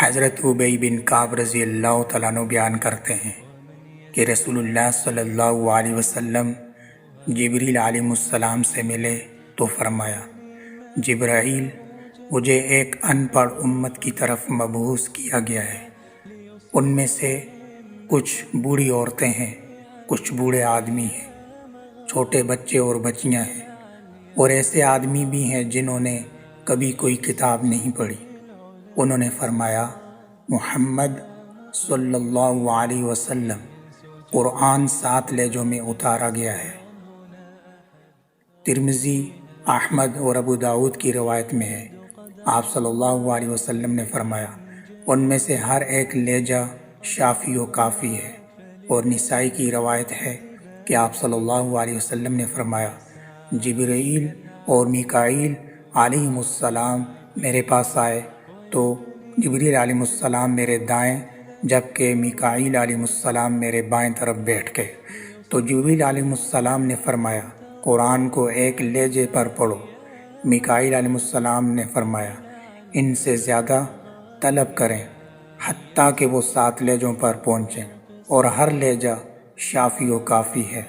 حضرت ابی بن کعب رضی اللہ تعالیٰ عنہ بیان کرتے ہیں کہ رسول اللہ صلی اللہ علیہ وسلم جبریل علیہ السلام سے ملے تو فرمایا، جبرائیل، مجھے ایک ان پڑھ امت کی طرف مبعوث کیا گیا ہے۔ ان میں سے کچھ بوڑھی عورتیں ہیں، کچھ بوڑھے آدمی ہیں، چھوٹے بچے اور بچیاں ہیں، اور ایسے آدمی بھی ہیں جنہوں نے کبھی کوئی کتاب نہیں پڑھی۔ انہوں نے فرمایا، محمد صلی اللہ علیہ وسلم قرآن 7 لہجوں میں اتارا گیا ہے۔ ترمذی، احمد اور ابو داؤد کی روایت میں ہے، آپ صلی اللہ علیہ وسلم نے فرمایا، ان میں سے ہر ایک لہجہ شافی و کافی ہے۔ اور نسائی کی روایت ہے کہ آپ صلی اللہ علیہ وسلم نے فرمایا، جبرائیل اور میکائیل علیہ السلام میرے پاس آئے تو جبریل علیہ السلام میرے دائیں جبکہ میکائیل علیہ السلام میرے بائیں طرف بیٹھ گئے۔ تو جبریل علیہ السلام نے فرمایا، قرآن کو ایک لہجے پر پڑھو۔ میکائیل علیہ السلام نے فرمایا، ان سے زیادہ طلب کریں حتیٰ کہ وہ 7 لہجوں پر پہنچیں، اور ہر لہجہ شافی و کافی ہے۔